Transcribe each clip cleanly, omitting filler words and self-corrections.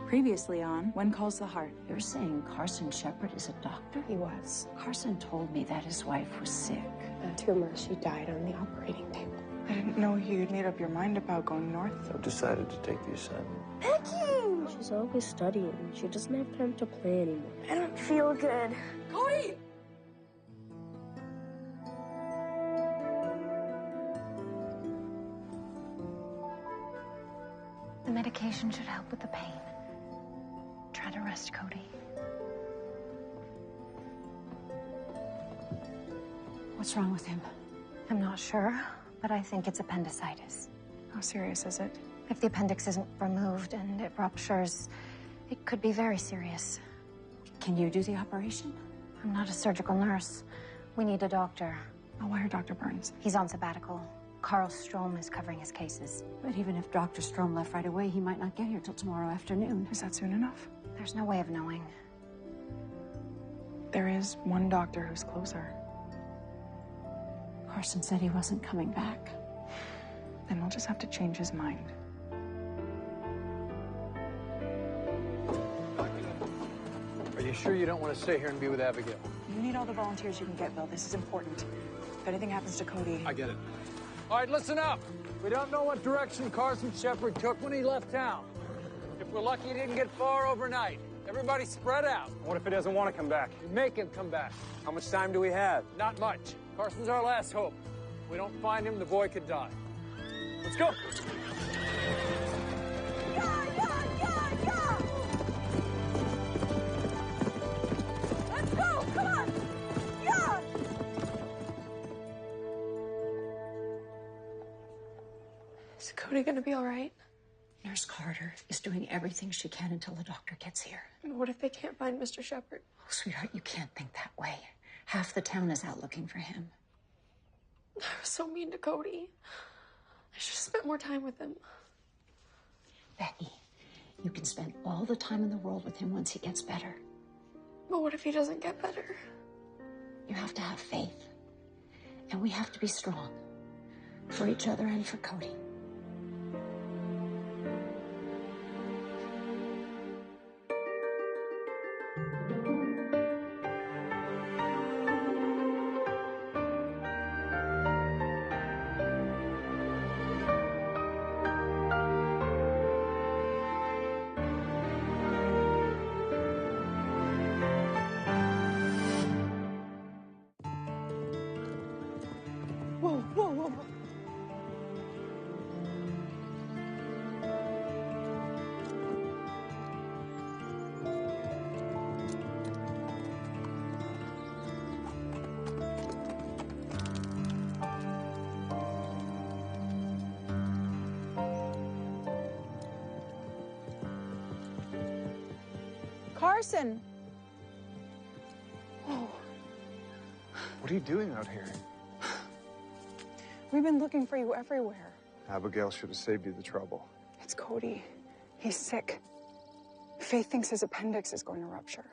Previously on When Calls the Heart. You're saying Carson Shepherd is a doctor? He was. Carson told me that his wife was sick. A tumor. She died on the operating table. I didn't know you'd made up your mind about going north. I've decided to take the assignment. Becky! She's always studying. She doesn't have time to play anymore. I don't feel good. Cody! The medication should help with the pain. Try to rest Cody. What's wrong with him? I'm not sure, but I think it's appendicitis. How serious is it? If the appendix isn't removed and it ruptures, it could be very serious. Can you do the operation? I'm not a surgical nurse. We need a doctor. I'll wire Dr. Burns. He's on sabbatical. Carl Strom is covering his cases. But even if Dr. Strom left right away, he might not get here till tomorrow afternoon. Is that soon enough? There's no way of knowing. There is one doctor who's closer. Carson said he wasn't coming back. Then we'll just have to change his mind. Are you sure you don't want to stay here and be with Abigail? You need all the volunteers you can get, Bill. This is important. If anything happens to Cody... I get it. All right, listen up. We don't know what direction Carson Shepherd took when he left town. If we're lucky, he didn't get far overnight. Everybody spread out. What if he doesn't want to come back? You make him come back. How much time do we have? Not much. Carson's our last hope. If we don't find him, the boy could die. Let's go. Let's go! Come on! Yeah! Is Cody gonna be all right? Nurse Carter is doing everything she can until the doctor gets here. What if they can't find Mr. Shepherd? Oh, sweetheart, you can't think that way. Half the town is out looking for him. I was so mean to Cody. I should have spent more time with him. Becky, you can spend all the time in the world with him once he gets better. But what if he doesn't get better? You have to have faith. And we have to be strong. For each other and for Cody. Whoa, whoa, whoa, whoa. Carson! Whoa. What are you doing out here? We've been looking for you everywhere. Abigail should have saved you the trouble. It's Cody. He's sick. Faith thinks his appendix is going to rupture.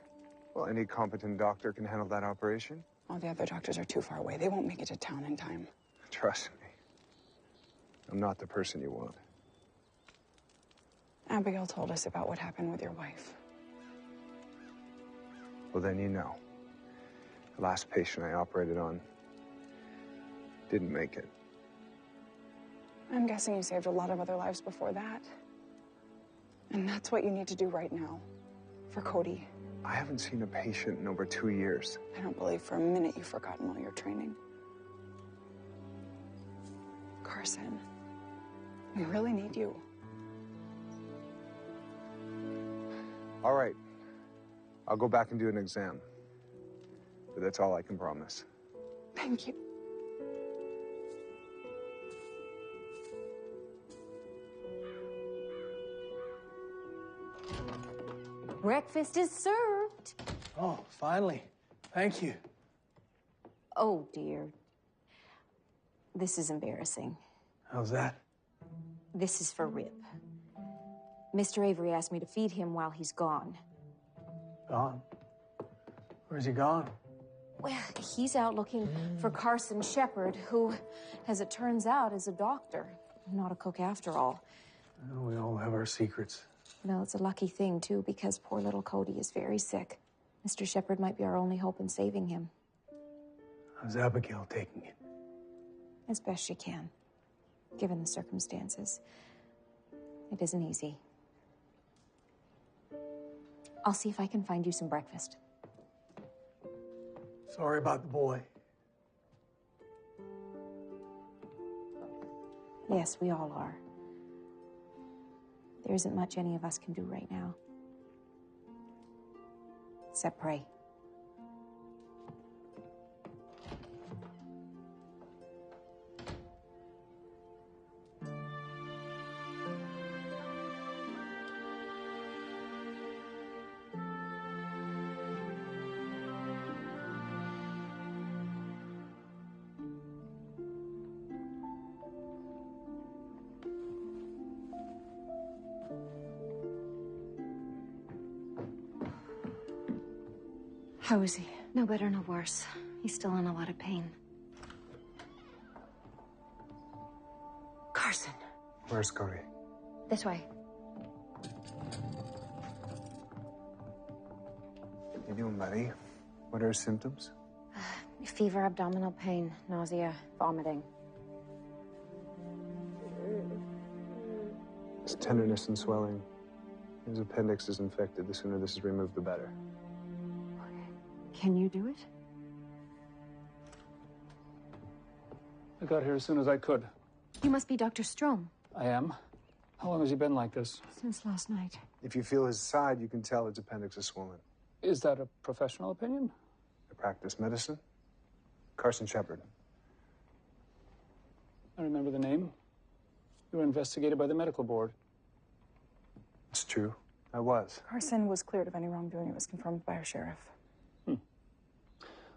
Well, any competent doctor can handle that operation. All the other doctors are too far away. They won't make it to town in time. Trust me. I'm not the person you want. Abigail told us about what happened with your wife. Well, then you know. The last patient I operated on didn't make it. I'm guessing you saved a lot of other lives before that. And that's what you need to do right now. For Cody. I haven't seen a patient in over 2 years. I don't believe for a minute you've forgotten all your training. Carson, we really need you. All right. I'll go back and do an exam. But that's all I can promise. Thank you. Breakfast is served. Oh, finally. Thank you. Oh, dear. This is embarrassing. How's that? This is for Rip. Mr. Avery asked me to feed him while he's gone. Gone? Where's he gone? Well, he's out looking for Carson Shepherd, who, as it turns out, is a doctor, not a cook after all. Well, we all have our secrets. You know, it's a lucky thing, too, because poor little Cody is very sick. Mr. Shepherd might be our only hope in saving him. How's Abigail taking it? As best she can, given the circumstances. It isn't easy. I'll see if I can find you some breakfast. Sorry about the boy. Yes, we all are. There isn't much any of us can do right now. Except pray. How is he? No better, no worse. He's still in a lot of pain. Carson. Where's Cody? This way. You doing, buddy? What are his symptoms? Fever, abdominal pain, nausea, vomiting. His tenderness and swelling. His appendix is infected. The sooner this is removed, the better. Can you do it? I got here as soon as I could. You must be Dr. Strom. I am. How long has he been like this? Since last night. If you feel his side, you can tell its appendix is swollen. Is that a professional opinion? I practice medicine. Carson Shepherd. I remember the name. You were investigated by the medical board. It's true. I was. Carson was cleared of any wrongdoing. It was confirmed by our sheriff.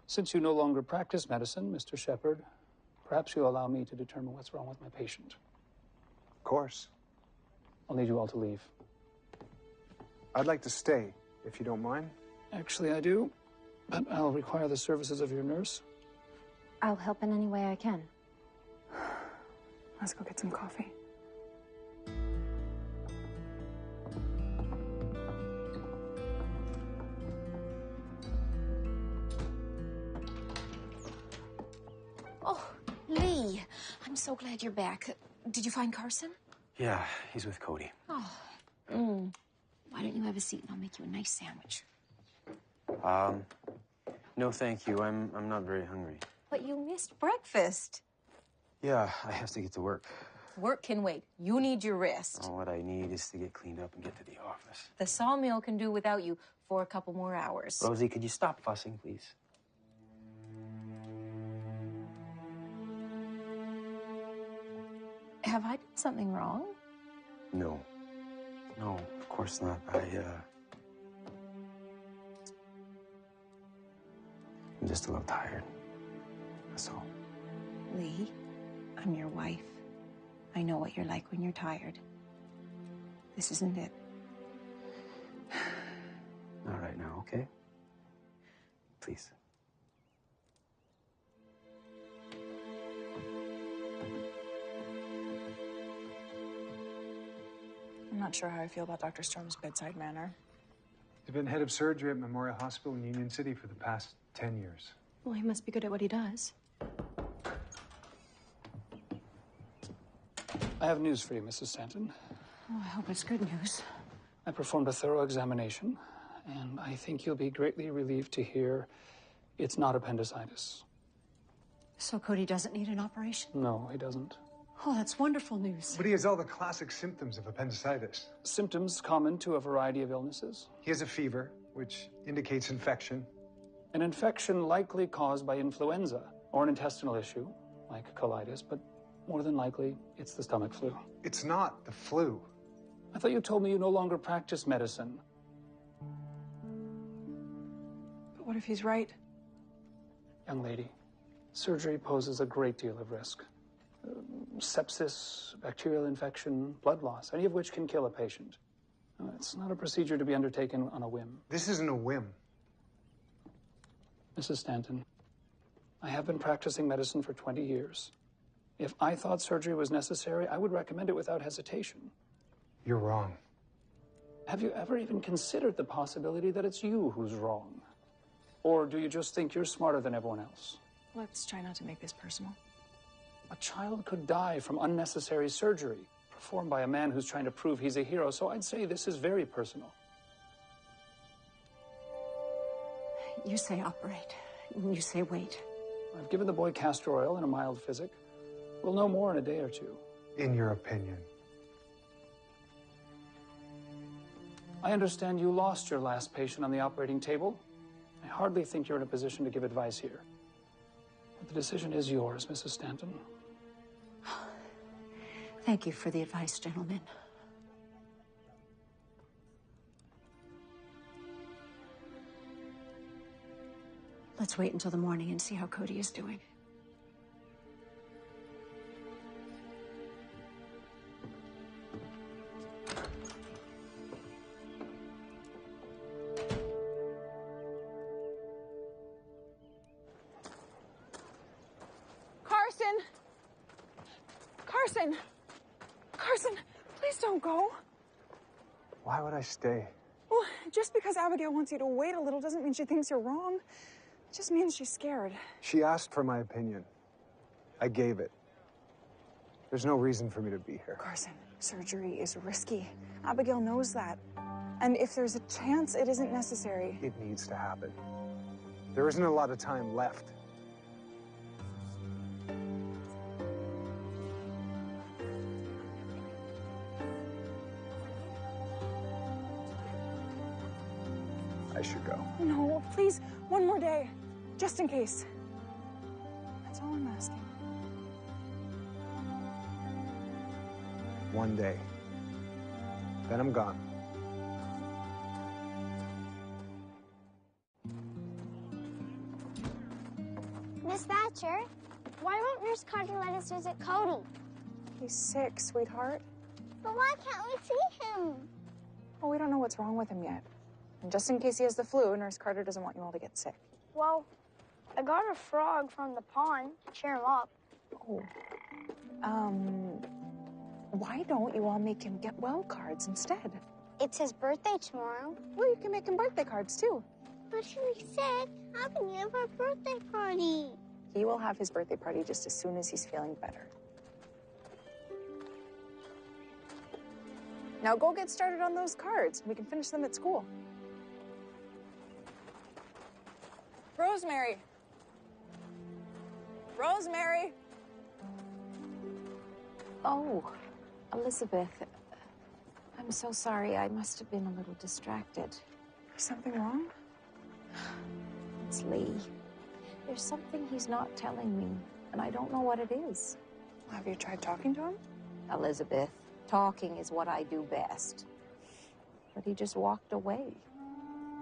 Since you no longer practice medicine, Mr. Shepherd, perhaps you'll allow me to determine what's wrong with my patient. Of course. I'll need you all to leave. I'd like to stay, if you don't mind. Actually, I do, but I'll require the services of your nurse. I'll help in any way I can. Let's go get some coffee. Oh, Lee, I'm so glad you're back. Did you find Carson? Yeah, he's with Cody. Oh. Why don't you have a seat and I'll make you a nice sandwich? No, thank you. I'm not very hungry. But you missed breakfast. Yeah, I have to get to work. Work can wait. You need your rest. Oh, what I need is to get cleaned up and get to the office. The sawmill can do without you for a couple more hours. Rosie, could you stop fussing, please? Have I done something wrong? No. No, of course not. I'm just a little tired. That's all. Lee, I'm your wife. I know what you're like when you're tired. This isn't it. Not right now, okay? Please. I'm not sure how I feel about Dr. Strom's bedside manner. He's been head of surgery at Memorial Hospital in Union City for the past 10 years. Well, he must be good at what he does. I have news for you, Mrs. Stanton. Oh, I hope it's good news. I performed a thorough examination, and I think you'll be greatly relieved to hear it's not appendicitis. So Cody doesn't need an operation? No, he doesn't. Oh, that's wonderful news. But he has all the classic symptoms of appendicitis. Symptoms common to a variety of illnesses. He has a fever, which indicates infection. An infection likely caused by influenza or an intestinal issue, like colitis, but more than likely, it's the stomach flu. It's not the flu. I thought you told me you no longer practice medicine. But what if he's right? Young lady, surgery poses a great deal of risk. Sepsis, bacterial infection, blood loss, any of which can kill a patient. It's not a procedure to be undertaken on a whim. This isn't a whim. Mrs. Stanton, I have been practicing medicine for 20 years. If I thought surgery was necessary, I would recommend it without hesitation. You're wrong. Have you ever even considered the possibility that it's you who's wrong? Or do you just think you're smarter than everyone else? Let's try not to make this personal. A child could die from unnecessary surgery performed by a man who's trying to prove he's a hero, so I'd say this is very personal. You say operate. You say wait. I've given the boy castor oil and a mild physic. We'll know more in a day or two. In your opinion? I understand you lost your last patient on the operating table. I hardly think you're in a position to give advice here. But the decision is yours, Mrs. Stanton. Thank you for the advice, gentlemen. Let's wait until the morning and see how Cody is doing. Carson! Carson! Carson, please don't go. Why would I stay? Well, just because Abigail wants you to wait a little doesn't mean she thinks you're wrong. It just means she's scared. She asked for my opinion. I gave it. There's no reason for me to be here. Carson, surgery is risky. Abigail knows that. And if there's a chance it isn't necessary... It needs to happen. There isn't a lot of time left. I should go. No, please, one more day, just in case. That's all I'm asking. One day. Then I'm gone. Miss Thatcher, why won't Nurse Carter let us visit Cody? He's sick, sweetheart. But why can't we see him? Well, we don't know what's wrong with him yet. And just in case he has the flu, Nurse Carter doesn't want you all to get sick. Well, I got a frog from the pond to cheer him up. Oh. Why don't you all make him get well cards instead? It's his birthday tomorrow. Well, you can make him birthday cards, too. But if he's sick, how can you have a birthday party? He will have his birthday party just as soon as he's feeling better. Now go get started on those cards. We can finish them at school. Rosemary! Rosemary! Oh, Elizabeth. I'm so sorry. I must have been a little distracted. Is something wrong? It's Lee. There's something he's not telling me, and I don't know what it is. Have you tried talking to him? Elizabeth, talking is what I do best. But he just walked away.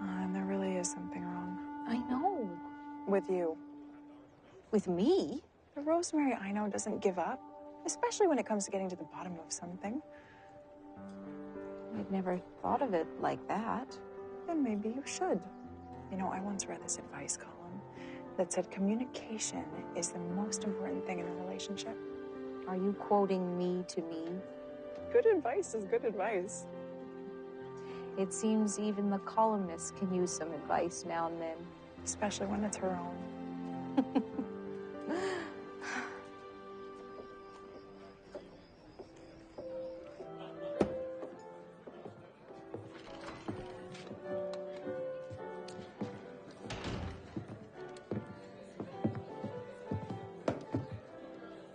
And there really is something wrong. I know. With you. With me? The Rosemary I know doesn't give up, especially when it comes to getting to the bottom of something. I'd never thought of it like that. Then maybe you should. You know, I once read this advice column that said communication is the most important thing in a relationship. Are you quoting me to me? Good advice is good advice. It seems even the columnists can use some advice now and then. Especially when it's her own.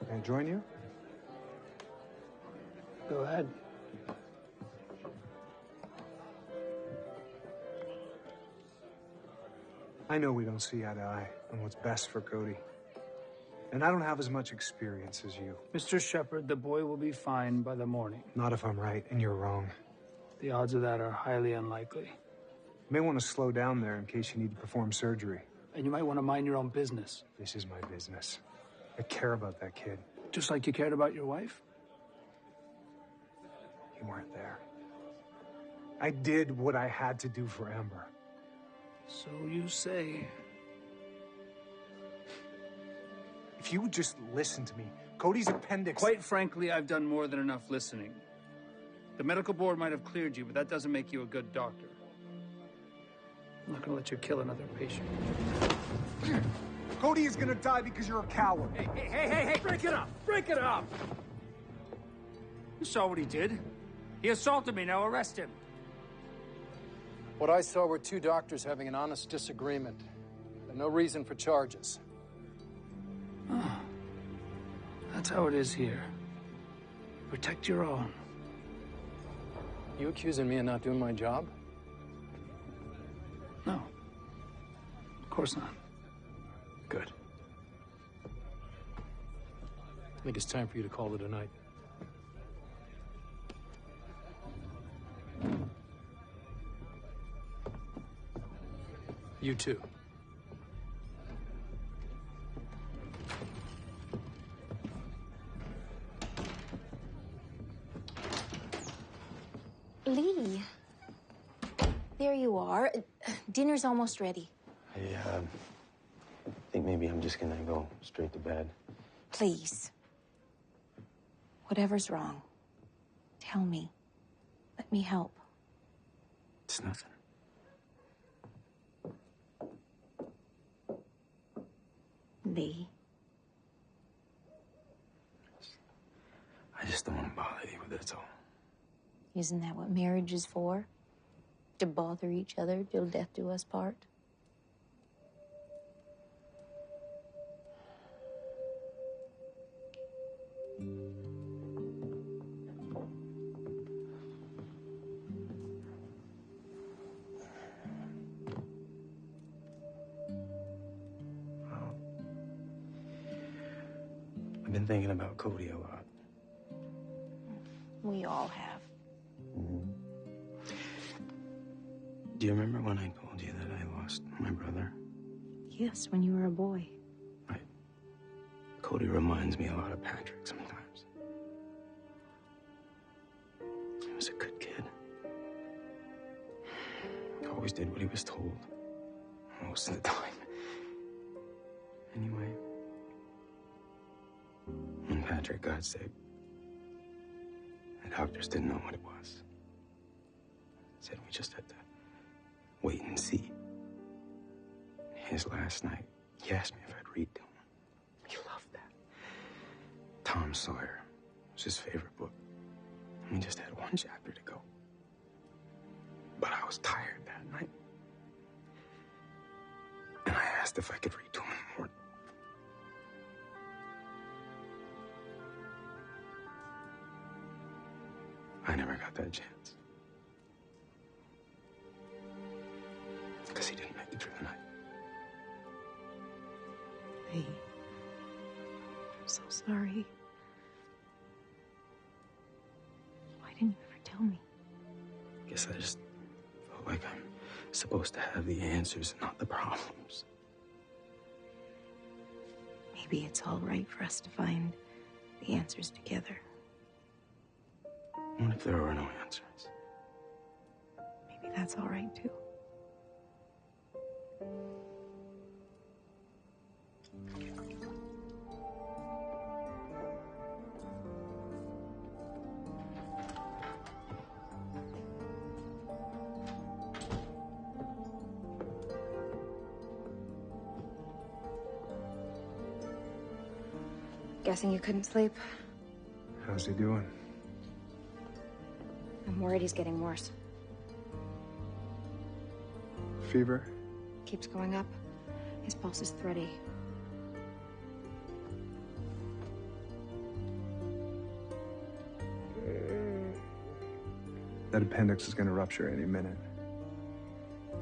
Can I join you? Go ahead. I know we don't see eye to eye on what's best for Cody. And I don't have as much experience as you. Mr. Shepard, the boy will be fine by the morning. Not if I'm right and you're wrong. The odds of that are highly unlikely. You may want to slow down there in case you need to perform surgery. And you might want to mind your own business. This is my business. I care about that kid. Just like you cared about your wife? You weren't there. I did what I had to do for Amber. So you say. If you would just listen to me, Cody's appendix... Quite frankly, I've done more than enough listening. The medical board might have cleared you, but that doesn't make you a good doctor. I'm not gonna let you kill another patient. Cody is gonna die because you're a coward. Hey, break it up! Break it up! You saw what he did. He assaulted me, now arrest him. What I saw were two doctors having an honest disagreement. And no reason for charges. Oh. That's how it is here. Protect your own. You accusing me of not doing my job? No. Of course not. Good. I think it's time for you to call it a night. You too. Lee. There you are. Dinner's almost ready. I think maybe I'm just gonna go straight to bed. Please. Whatever's wrong, tell me. Let me help. It's nothing. Lee. I just don't want to bother you, that's all. Isn't that what marriage is for? To bother each other till death do us part? I've been thinking about Cody a lot. We all have. Do you remember when I told you that I lost my brother? Yes, when you were a boy. Right. Cody reminds me a lot of Patrick sometimes. He was a good kid. Always did what he was told. Most of the time. Anyway, when Patrick got sick, the doctors didn't know what it was. Said we just had to wait and see. His last night, he asked me if I'd read to him. He loved that. Tom Sawyer was his favorite book. We just had one chapter to go. But I was tired that night. And I asked if I could read to him more. I never got that chance. Because he didn't make it through the night. Lee. I'm so sorry. Why didn't you ever tell me? Guess I just felt like I'm supposed to have the answers and not the problems. Maybe it's all right for us to find the answers together. What if there are no answers? Maybe that's all right too. Guessing you couldn't sleep? How's he doing? I'm worried he's getting worse. Fever? Keeps going up. His pulse is thready. That appendix is gonna rupture any minute.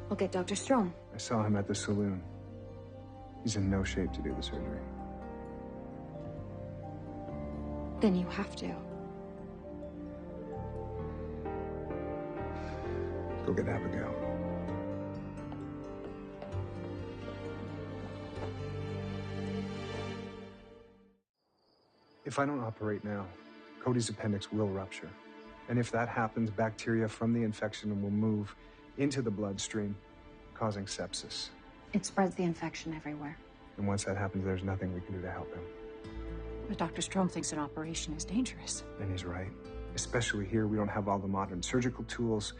We'll get Dr. Strom. I saw him at the saloon. He's in no shape to do the surgery. Then you have to. Go get Abigail. If I don't operate now, Cody's appendix will rupture. And if that happens, bacteria from the infection will move into the bloodstream, causing sepsis. It spreads the infection everywhere. And once that happens, there's nothing we can do to help him. But Dr. Strom thinks an operation is dangerous. And he's right. Especially here, we don't have all the modern surgical tools.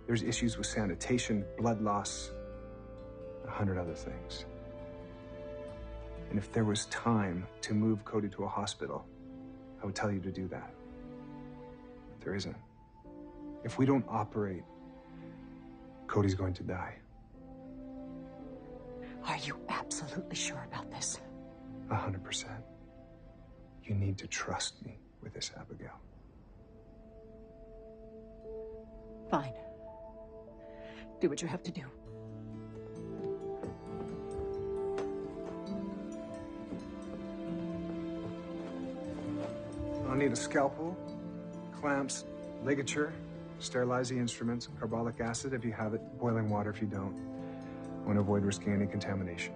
There's issues with sanitation, blood loss, 100 other things. And if there was time to move Cody to a hospital, I would tell you to do that. But there isn't. If we don't operate, Cody's going to die. Are you absolutely sure about this? 100%. You need to trust me with this, Abigail. Fine. Do what you have to do. I'll need a scalpel, clamps, ligature, sterilize the instruments, carbolic acid if you have it, boiling water if you don't. I want to avoid risking any contamination.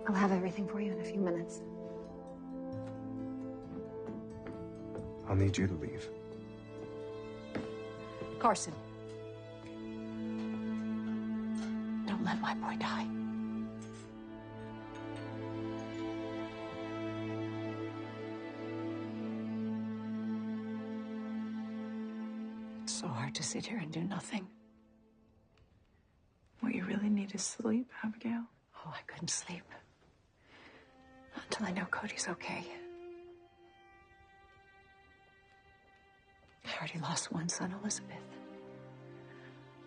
I'll have everything for you in a few minutes. I'll need you to leave. Carson. Don't let my boy die. It's so hard to sit here and do nothing. What you really need is sleep, Abigail. Oh, I couldn't sleep. Not until I know Cody's okay. I already lost one son, Elizabeth.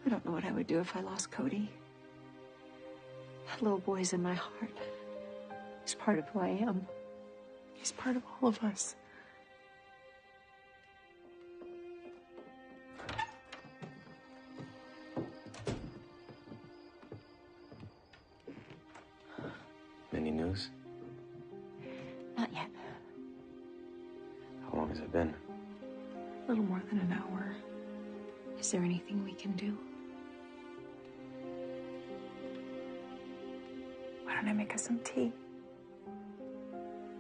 I don't know what I would do if I lost Cody. That little boy's in my heart. He's part of who I am. He's part of all of us. Any news? Not yet. How long has it been? A little more than an hour. Is there anything we can do? Why don't I make us some tea?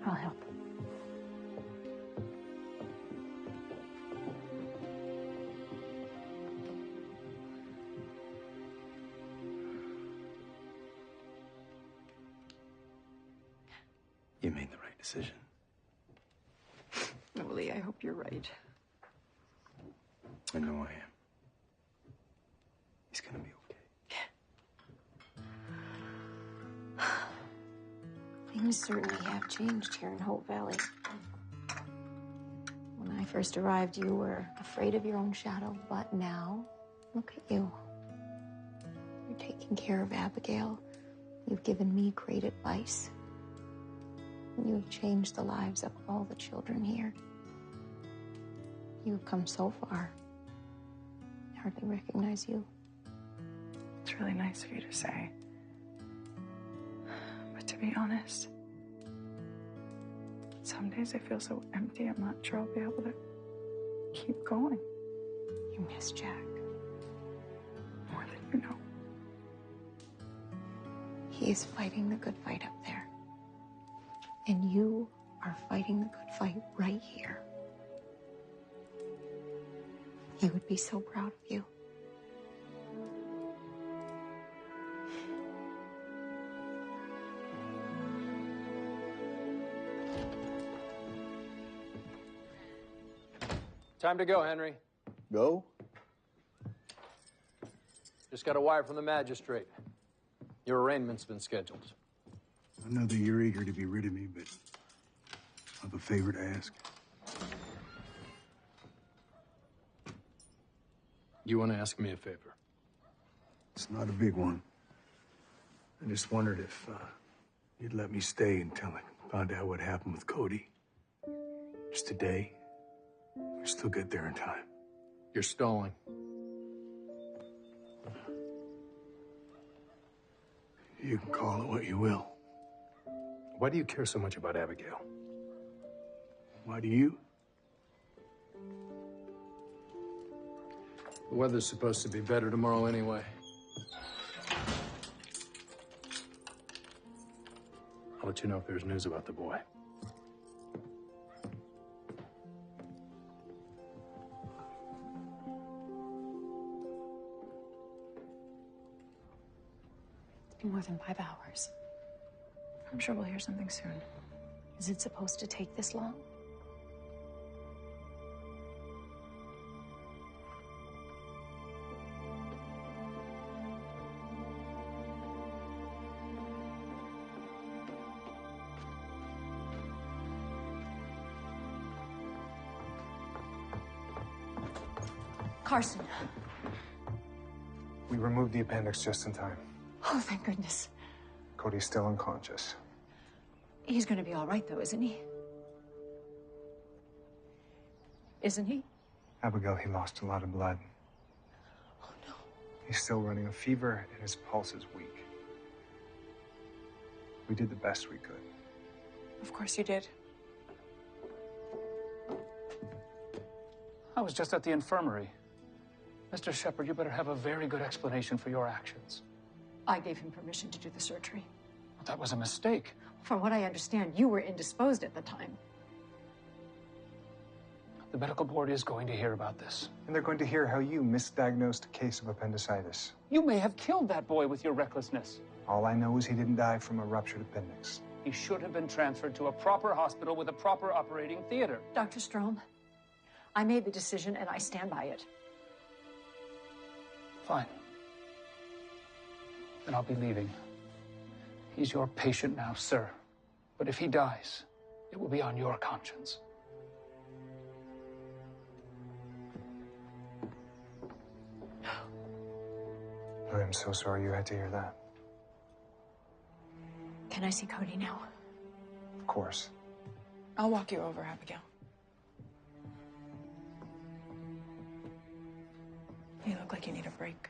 I'll help. You made the right decision. Oh, Lee, I hope you're right. I know I am. He's gonna be okay. Things certainly have changed here in Hope Valley. When I first arrived, you were afraid of your own shadow, but now, look at you. You're taking care of Abigail. You've given me great advice. You've changed the lives of all the children here. You've come so far. I hardly recognize you. It's really nice of you to say. But to be honest, some days I feel so empty, I'm not sure I'll be able to keep going. You miss Jack. More than you know. He is fighting the good fight up there. And you are fighting the good fight right here. He would be so proud of you. Time to go, Henry. Go? Just got a wire from the magistrate. Your arraignment's been scheduled. I know that you're eager to be rid of me, but I have a favor to ask. You want to ask me a favor? It's not a big one. I just wondered if you'd let me stay until I found out what happened with Cody. Just a day. We still get there in time. You're stalling. You can call it what you will. Why do you care so much about Abigail? Why do you? The weather's supposed to be better tomorrow anyway. I'll let you know if there's news about the boy. It's been more than 5 hours. I'm sure we'll hear something soon. Is it supposed to take this long? Carson. We removed the appendix just in time. Oh, thank goodness. Cody's still unconscious. He's gonna be all right, though, isn't he? Isn't he? Abigail, he lost a lot of blood. Oh, no. He's still running a fever, and his pulse is weak. We did the best we could. Of course you did. I was just at the infirmary. Mr. Shepard, you better have a very good explanation for your actions. I gave him permission to do the surgery. But that was a mistake. From what I understand, you were indisposed at the time. The medical board is going to hear about this. And they're going to hear how you misdiagnosed a case of appendicitis. You may have killed that boy with your recklessness. All I know is he didn't die from a ruptured appendix. He should have been transferred to a proper hospital with a proper operating theater. Dr. Strom, I made the decision and I stand by it. Fine. Then I'll be leaving. He's your patient now, sir. But if he dies, it will be on your conscience. I am so sorry you had to hear that. Can I see Cody now? Of course. I'll walk you over, Abigail. You look like you need a break.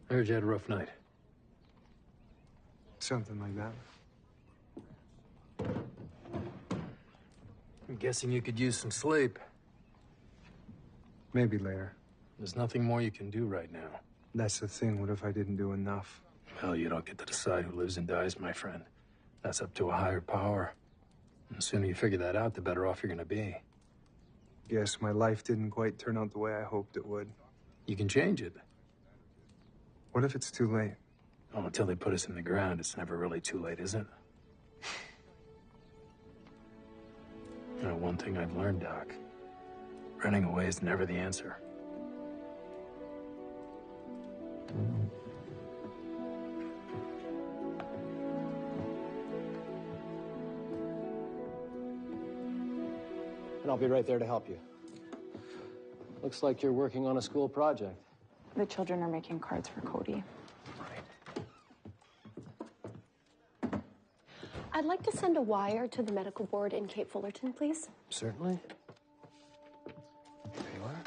I heard you had a rough night. Something like that. I'm guessing you could use some sleep. Maybe later. There's nothing more you can do right now. That's the thing. What if I didn't do enough? Well, you don't get to decide who lives and dies, my friend. That's up to a higher power. And the sooner you figure that out, the better off you're gonna be. Yes, my life didn't quite turn out the way I hoped it would. You can change it. What if it's too late? Oh, until they put us in the ground, it's never really too late, is it? You know, one thing I've learned, Doc. Running away is never the answer. And I'll be right there to help you. Looks like you're working on a school project. The children are making cards for Cody. I'd like to send a wire to the medical board in Cape Fullerton, please. Certainly. There you are.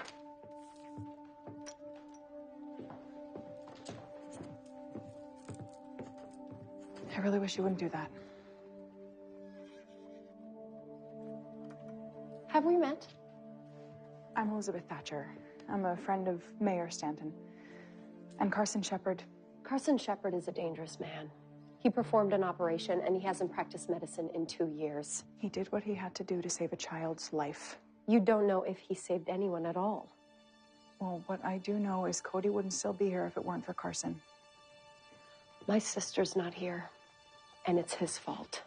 I really wish you wouldn't do that. Have we met? I'm Elizabeth Thatcher. I'm a friend of Mayor Stanton. And Carson Shepard. Carson Shepard is a dangerous man. He performed an operation and he hasn't practiced medicine in 2 years. He did what he had to do to save a child's life. You don't know if he saved anyone at all. Well, what I do know is Cody wouldn't still be here if it weren't for Carson. My sister's not here, and it's his fault.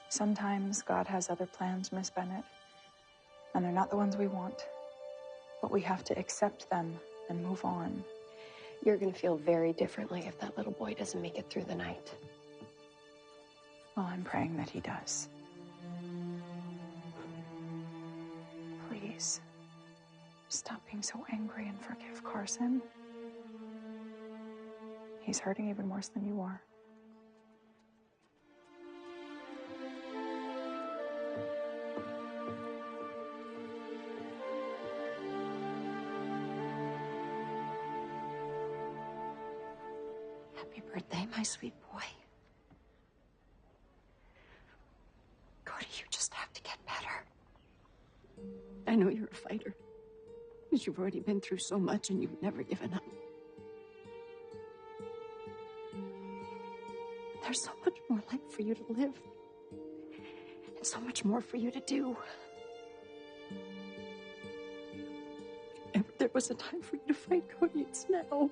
Sometimes God has other plans, Miss Bennett. And they're not the ones we want. But we have to accept them and move on. You're gonna feel very differently if that little boy doesn't make it through the night. Well, I'm praying that he does. Please, stop being so angry and forgive Carson. He's hurting even worse than you are. Happy birthday, my sweet boy. Cody, you just have to get better. I know you're a fighter, because you've already been through so much and you've never given up. There's so much more life for you to live, and so much more for you to do. If there was a time for you to fight, Cody, it's now.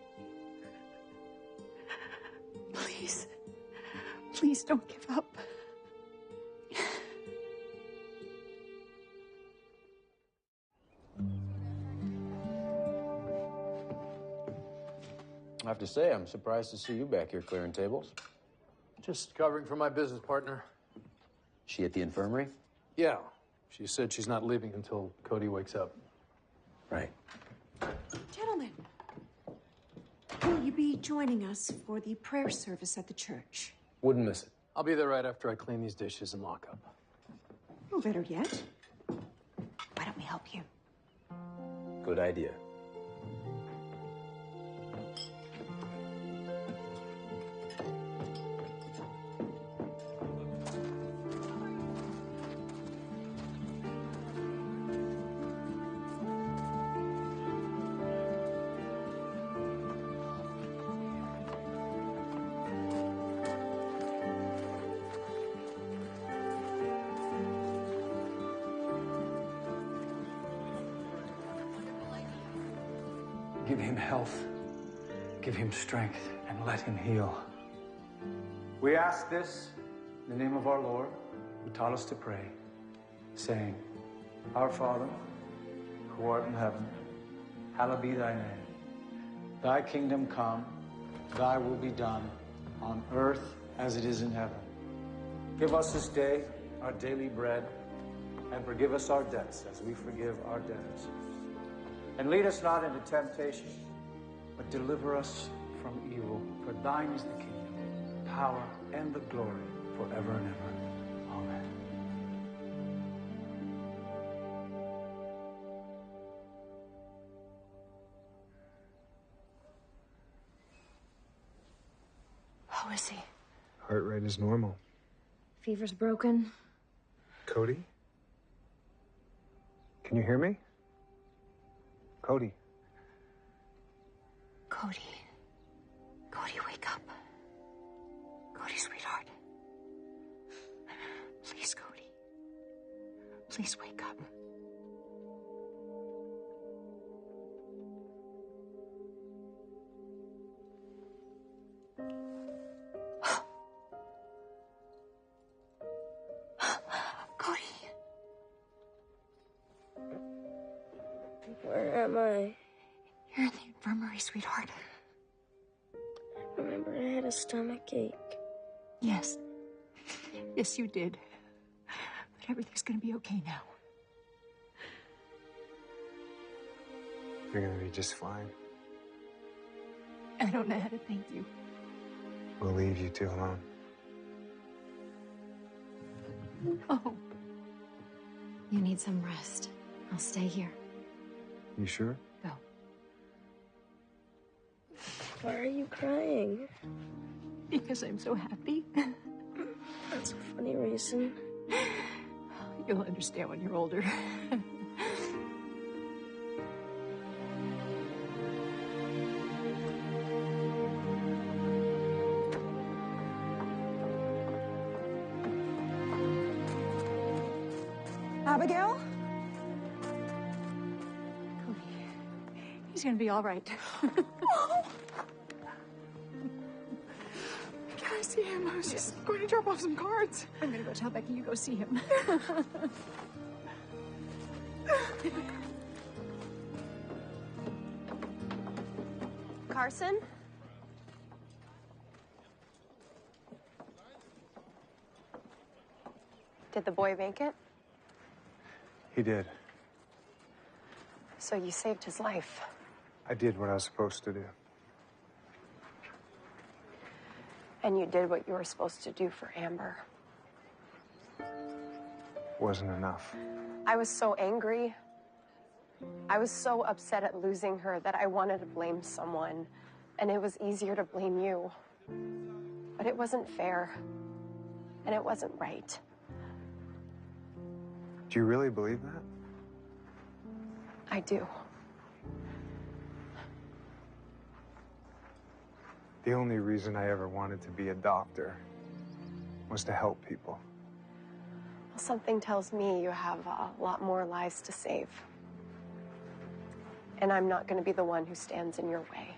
Please, Please don't give up. I have to say, I'm surprised to see you back here clearing tables. Just covering for my business partner. She at the infirmary? Yeah. She said she's not leaving until Cody wakes up. Right. Gentlemen, will you be joining us for the prayer service at the church? Wouldn't miss it. I'll be there right after I clean these dishes and lock up. Well, better yet, why don't we help you? Good idea. Give him health, give him strength, and let him heal. We ask this in the name of our Lord, who taught us to pray, saying, Our Father, who art in heaven, hallowed be thy name. Thy kingdom come, thy will be done, on earth as it is in heaven. Give us this day our daily bread, and forgive us our debts as we forgive our debtors. And lead us not into temptation, but deliver us from evil. For thine is the kingdom, power, and the glory forever and ever. Amen. How is he? Heart rate is normal. Fever's broken. Cody? Can you hear me? Cody. Cody. Cody, wake up. Cody, sweetheart. Please, Cody. Please wake up. Cody. Where am I? You're in the infirmary, sweetheart. I remember I had a stomach ache. Yes. Yes, you did. But everything's gonna be okay now. You're gonna be just fine. I don't know how to thank you. We'll leave you two alone. Oh. You need some rest. I'll stay here. You sure? Go. Why are you crying? Because I'm so happy. That's a funny reason. You'll understand when you're older. Abigail? Cody, he's gonna be all right. Can I see him? I was just going to drop off some cards. I'm gonna go tell Becky you go see him. Carson? Did the boy make it? He did. So you saved his life. I did what I was supposed to do. And you did what you were supposed to do for Amber. Wasn't enough. I was so angry. I was so upset at losing her that I wanted to blame someone. And it was easier to blame you. But it wasn't fair. And it wasn't right. Do you really believe that? I do. The only reason I ever wanted to be a doctor was to help people. Well, something tells me you have a lot more lives to save. And I'm not going to be the one who stands in your way.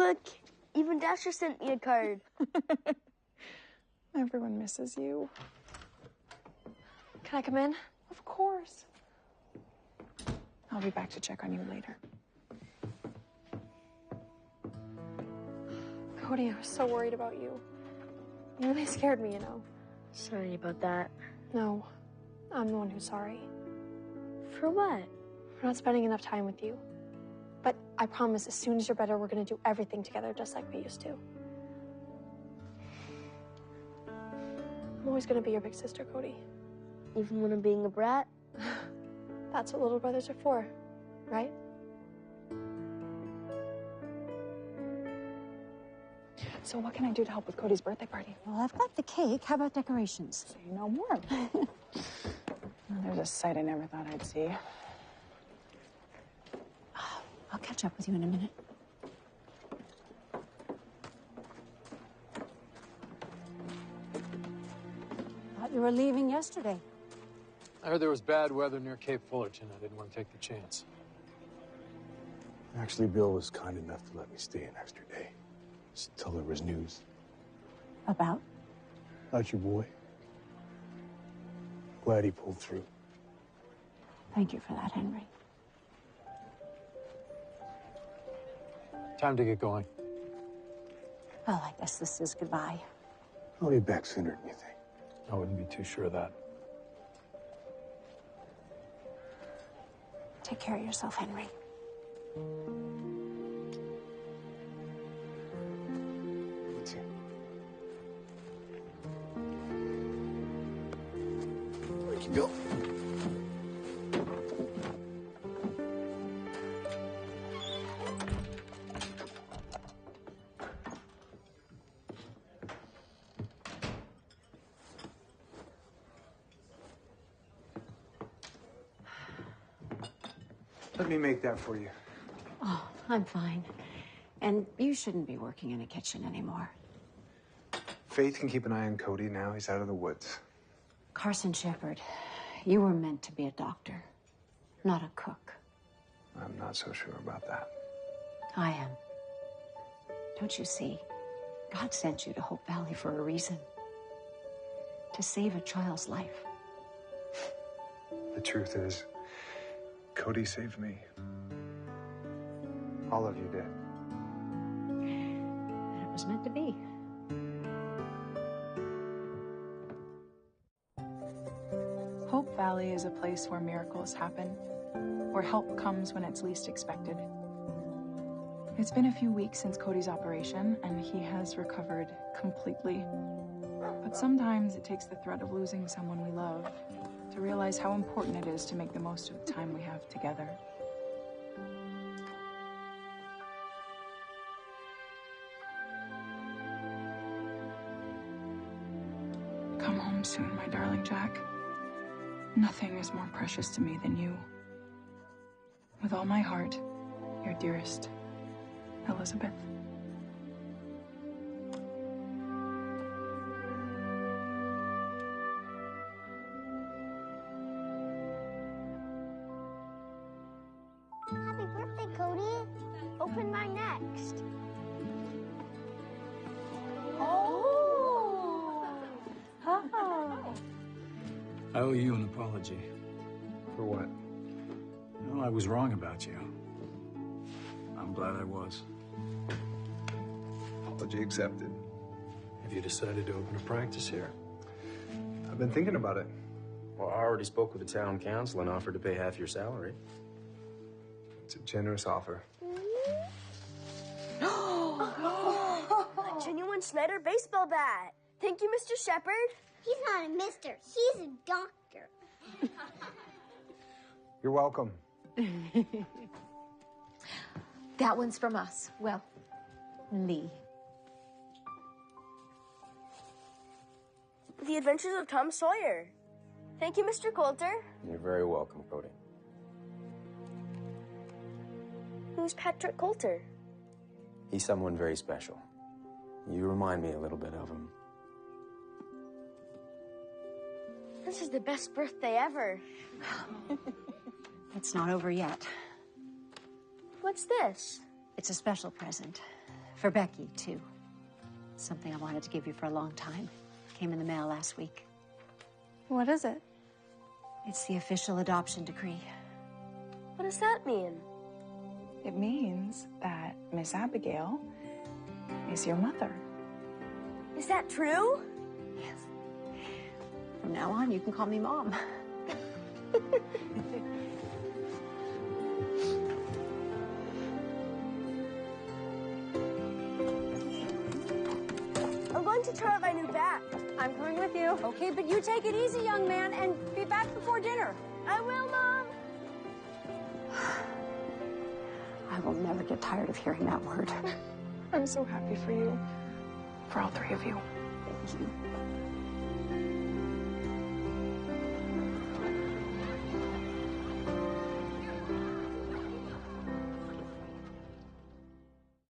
Look, even Dasher sent me a card. Everyone misses you. Can I come in? Of course. I'll be back to check on you later. Cody, I was so worried about you. You really scared me, you know. Sorry about that. No, I'm the one who's sorry. For what? For not spending enough time with you. But I promise, as soon as you're better, we're gonna do everything together just like we used to. I'm always gonna be your big sister, Cody. Even when I'm being a brat? That's what little brothers are for, right? So what can I do to help with Cody's birthday party? Well, I've got the cake. How about decorations? Say no more. Well, there's a sight I never thought I'd see. I'll catch up with you in a minute. Thought you were leaving yesterday. I heard there was bad weather near Cape Fullerton. I didn't want to take the chance. Actually, Bill was kind enough to let me stay an extra day. Just till there was news. About? About your boy. Glad he pulled through. Thank you for that, Henry. Time to get going. Well, I guess this is goodbye. I'll be back sooner than you think. I wouldn't be too sure of that. Take care of yourself, Henry. You too. Where'd you go? Let me make that for you. Oh, I'm fine. And you shouldn't be working in a kitchen anymore. Faith can keep an eye on Cody now. He's out of the woods. Carson Shepherd, you were meant to be a doctor, not a cook. I'm not so sure about that. I am. Don't you see? God sent you to Hope Valley for a reason. To save a child's life. The truth is, Cody saved me. All of you did. And it was meant to be. Hope Valley is a place where miracles happen, where help comes when it's least expected. It's been a few weeks since Cody's operation, and he has recovered completely. But sometimes it takes the threat of losing someone we love to realize how important it is to make the most of the time we have together. Come home soon, my darling Jack. Nothing is more precious to me than you. With all my heart, your dearest, Elizabeth. Happy birthday, Cody. Open mine next. I owe you an apology. For what? Well, I was wrong about you. I'm glad I was. Apology accepted. Have you decided to open a practice here? I've been thinking about it. Well, I already spoke with the town council and offered to pay half your salary. It's a generous offer. A genuine Snyder baseball bat. Thank you, Mr. Shepherd. He's not a mister. He's a doctor. You're welcome. That one's from us. Well, Lee. The Adventures of Tom Sawyer. Thank you, Mr. Coulter. You're very welcome, Cody. Who's Patrick Coulter? He's someone very special. You remind me a little bit of him. This is the best birthday ever. It's not over yet. What's this? It's a special present For Becky, too. Something I wanted to give you for a long time. Came in the mail last week. What is it? It's the official adoption decree. What does that mean? It means that Miss Abigail is your mother. Is that true? Yes. From now on, you can call me Mom. I'm going to try out my new bat. I'm coming with you. Okay, but you take it easy, young man, and be back before dinner. I will, Mom. I will never get tired of hearing that word. I'm so happy for you. For all three of you. Thank you.